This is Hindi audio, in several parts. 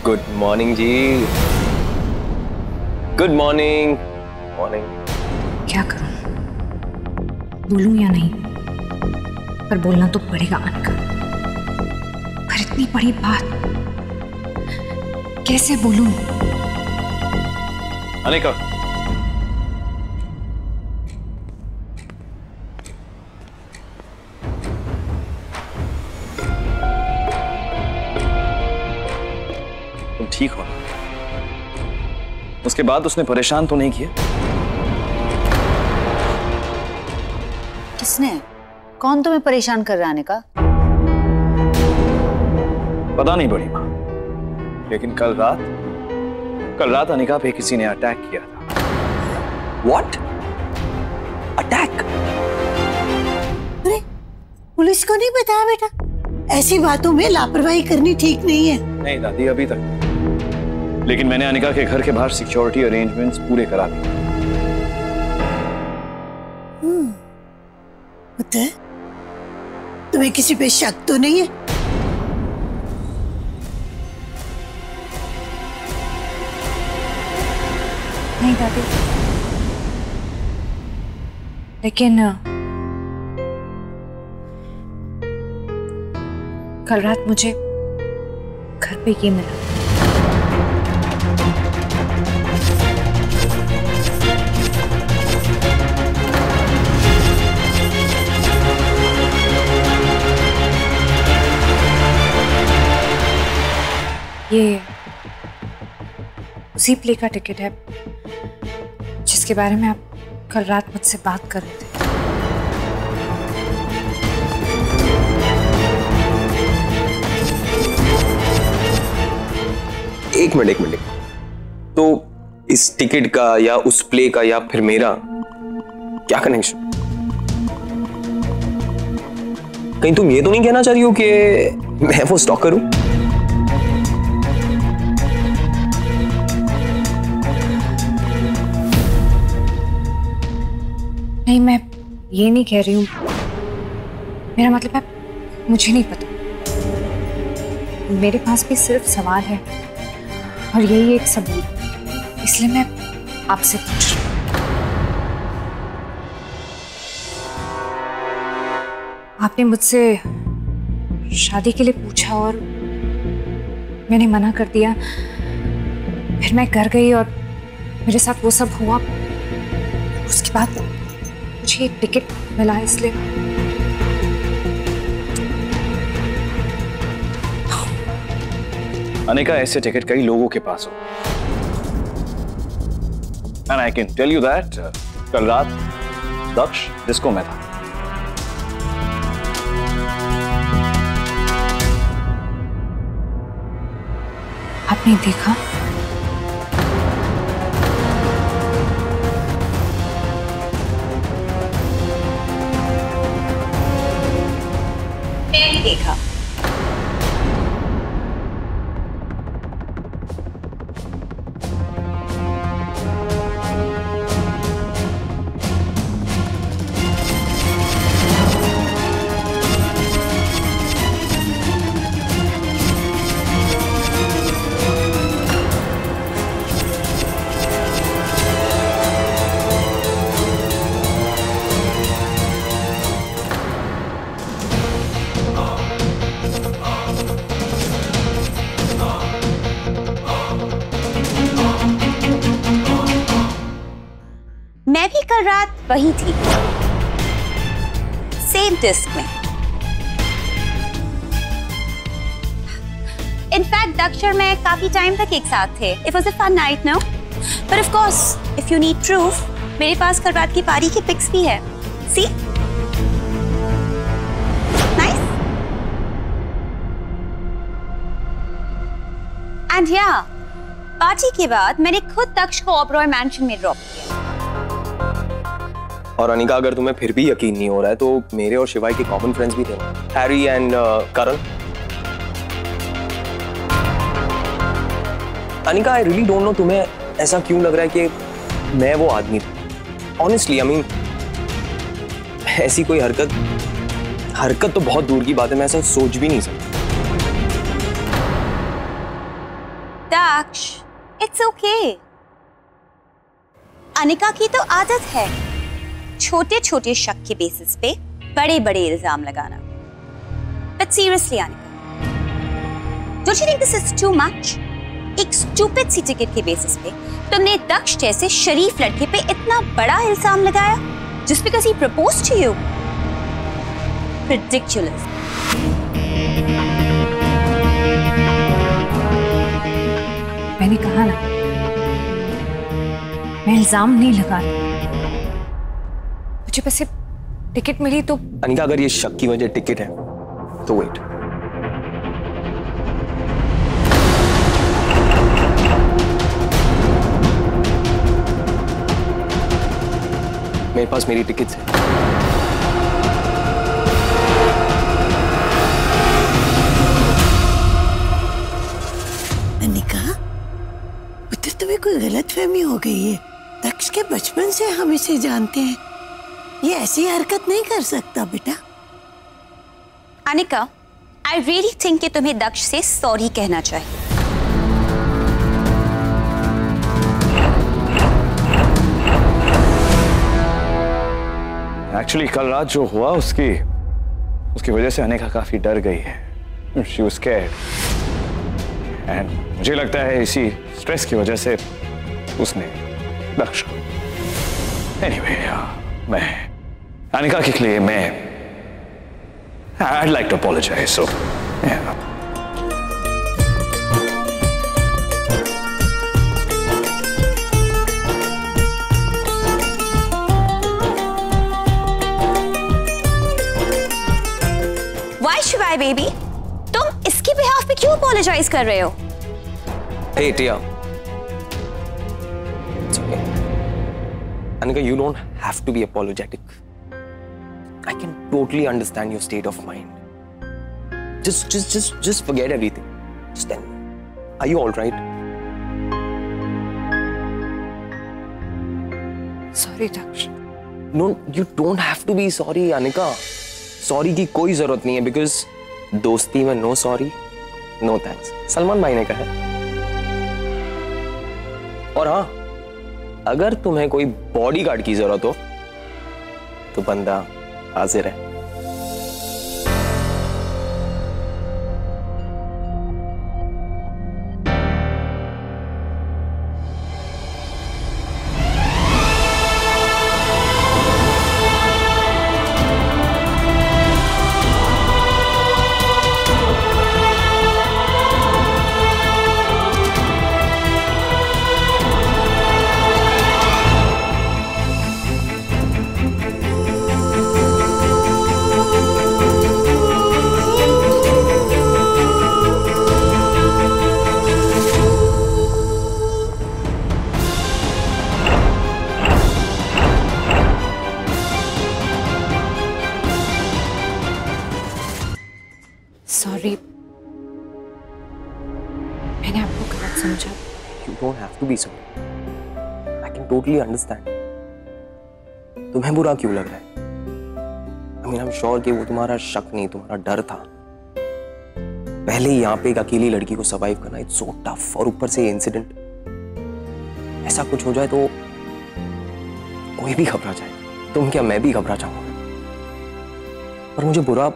गुड मॉर्निंग जी। Good morning. मॉर्निंग। क्या करूं, बोलूं या नहीं? पर बोलना तो पड़ेगा अनिका। पर इतनी बड़ी बात कैसे बोलूं? अनिका, तुम ठीक हो? उसके बाद उसने परेशान तो नहीं किया? किसने? कौन तुम्हें परेशान कर रहा है अनिका? पता नहीं बड़ी माँ, लेकिन कल रात अनिका पे किसी ने अटैक किया था। What? अटैक? अरे पुलिस को नहीं बताया बेटा? ऐसी बातों में लापरवाही करनी ठीक नहीं है। नहीं दादी, अभी तक। लेकिन मैंने अनिका के घर के बाहर सिक्योरिटी अरेंजमेंट्स पूरे करा दिए। पुत्र, तुम्हें किसी पे शक तो नहीं है? नहीं दादी, लेकिन कल रात मुझे घर पे ये मिला। ये उसी प्ले का टिकट है जिसके बारे में आप कल रात मुझसे बात कर रहे थे। एक मिनट। तो इस टिकट का या उस प्ले का या फिर मेरा क्या कनेक्शन? कहीं तुम ये तो नहीं कहना चाह रही हो कि मैं वो स्टॉकर हूं? नहीं, मैं ये नहीं कह रही हूँ। मेरा मतलब है मुझे नहीं पता। मेरे पास भी सिर्फ सवाल है और यही एक सबूत, इसलिए मैं आपसे पूछ रही हूँ। आपने मुझसे शादी के लिए पूछा और मैंने मना कर दिया। फिर मैं घर गई और मेरे साथ वो सब हुआ। उसके बाद मुझे एक टिकट मिला, इसलिए अनिका, ऐसे टिकट कई लोगों के पास हो। And I can tell you that कल रात दक्ष डिस्को में था। आपने देखा? मैंने देखा। मैं भी कल रात वही थी, सेम डिस्क में। इनफैक्ट दक्ष और मैं काफी टाइम तक एक साथ थे। It was a fun night, no? But of course if you need proof, मेरे पास कल रात की पारी की पिक्स भी है। सी? नाइस? एंड या, पार्टी के बाद मैंने खुद दक्ष को ओबरॉय मैंशन में ड्रॉप किया। और अनिका, अगर तुम्हें फिर भी यकीन नहीं हो रहा है तो मेरे और शिवाय के कॉमन फ्रेंड्स भी थे, Harry and Karan. Anika, I really don't know तुम्हें ऐसा क्यों लग रहा है कि मैं वो आदमी था। ऑनेस्टली आई मीन, ऐसी कोई हरकत तो बहुत दूर की बात है, मैं ऐसा सोच भी नहीं सकता। दक्ष, इट्स ओके। अनिका की तो आदत है छोटे छोटे शक के बेसिस पे बड़े बड़े इल्जाम लगाना। But seriously Anika, don't you think this is too much? एक स्टूपिड सी टिकट के बेसिस पे तुमने दक्ष जैसे शरीफ लड़के पे इतना बड़ा इल्जाम लगाया just because he proposed to you? Ridiculous. मैंने कहा ना, मैं इल्जाम नहीं लगा रही। मुझे बस टिकट मिली तो। अनिका, अगर ये शक की वजह टिकट है तो वेट। मेरे पास मेरी टिकट्स है। अनिका, उधर तुम्हें कोई गलतफहमी हो गई है। दक्ष के बचपन से हम इसे जानते हैं, ये ऐसी हरकत नहीं कर सकता बेटा। अनिका, आई रियली थिंक कि तुम्हें दक्ष से सॉरी कहना चाहिए। एक्चुअली कल रात जो हुआ उसकी वजह से अनिका काफी डर गई है। शी वाज स्कैर्ड एंड मुझे लगता है इसी स्ट्रेस की वजह से उसने दक्ष को। एनीवे, मैं अनिका के लिए मैं I'd like to apologize. So, yeah. Why शिवाय बेबी, तुम इसके बिहाफ पे क्यों अपोलोजाइज कर रहे हो? Hey Tia, it's okay. Anika, you don't have to be apologetic. I can totally understand your state of mind. Just forget everything. Just tell me, are you all right? Sorry Daksh. No, you don't have to be sorry, Anika. Sorry की कोई जरूरत नहीं है, because दोस्ती में no sorry, no thanks. Salman भाई ने कहा है। और हाँ, अगर तुम्हें कोई बॉडीगार्ड की जरूरत हो तो बंदा हाजिर है। सॉरी, मैंने आपको गलत समझा। You don't have to be sorry. I can totally understand. तुम्हें बुरा क्यों लग रहा है? I mean, I'm sure कि वो तुम्हारा शक नहीं, तुम्हारा डर था। पहले ही यहाँ पे एक अकेली लड़की को सर्वाइव करना इट्स सो टफ, और ऊपर से ये इंसिडेंट, ऐसा कुछ हो जाए तो कोई भी घबरा जाए। तुम क्या, मैं भी घबरा जाऊंगा। पर मुझे बुरा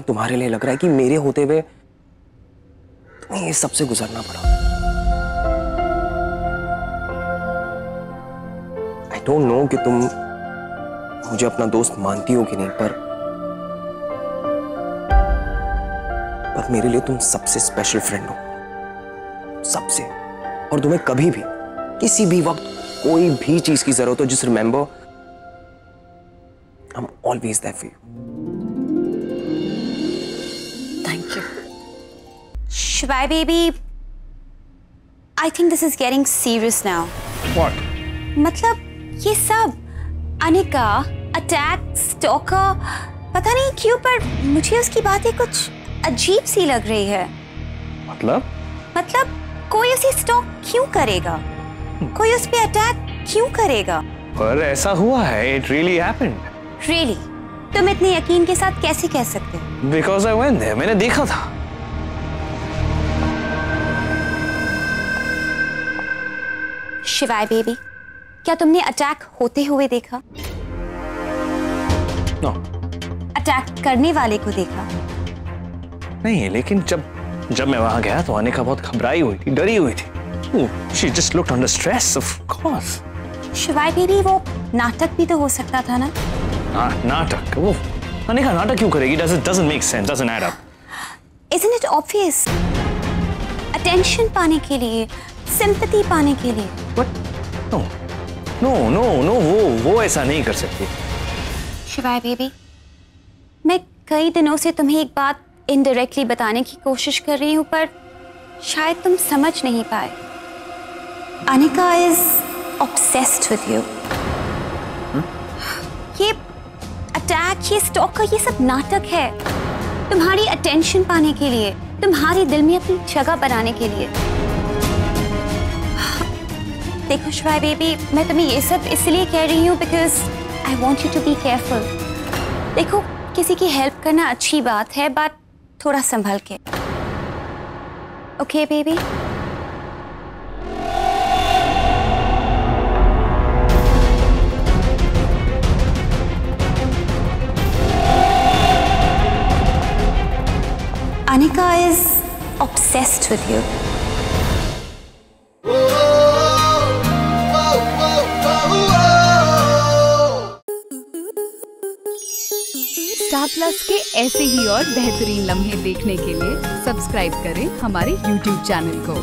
तुम्हारे लिए लग रहा है कि मेरे होते हुए तुम्हें ये सबसे गुजरना पड़ा। आई डोंट नो कि तुम मुझे अपना दोस्त मानती हो कि नहीं, पर मेरे लिए तुम सबसे स्पेशल फ्रेंड हो, सबसे। और तुम्हें कभी भी किसी भी वक्त कोई भी चीज की जरूरत हो, just remember I am always there for you. Thank you. Shivaay baby, I think this is getting serious now. What? मतलब ये सब अनिका, अटैक, स्टॉकर, पता नहीं क्यों पर मुझे उसकी बातें कुछ अजीब सी लग रही है। मतलब कोई उसे स्टॉक क्यों करेगा? कोई उस पे अटैक क्यों करेगा? पर ऐसा हुआ है, it really happened. Really? तुम इतने यकीन के साथ कैसे कह सकते हो? Because I went there. मैंने देखा था। शिवाय बेबी, क्या तुमने अटैक होते हुए देखा? नो। अटैक करने वाले को देखा? नहीं, लेकिन जब मैं वहां गया तो अनिका बहुत घबराई हुई थी, डरी हुई थी। She just looked under stress, of course. शिवाय बेबी, वो नाटक भी तो हो सकता था ना? नाटक? वो अनिका नाटक क्यों करेगी? Doesn't make sense, doesn't add up. Isn't it obvious? Attention पाने के लिए, सिंपैथी पाने के लिए। What? No, वो ऐसा नहीं कर सकती। शिवाय बेबी, मैं कई दिनों से तुम्हें एक बात इनडायरेक्टली बताने की कोशिश कर रही हूँ, पर शायद तुम समझ नहीं पाए। Anika is obsessed with you. ये अटैक, ये स्टॉकर, ये सब नाटक है तुम्हारी अटेंशन पाने के लिए, तुम्हारे दिल में अपनी जगह बनाने के लिए। देखो शिवाय बेबी, मैं तुम्हें ये सब इसलिए कह रही हूँ because I want you to be careful. देखो, किसी की हेल्प करना अच्छी बात है, बट थोड़ा संभल के। Okay baby? Anika is obsessed with you. Star plus के ऐसे ही और बेहतरीन लम्हे देखने के लिए सब्सक्राइब करें हमारे YouTube चैनल को।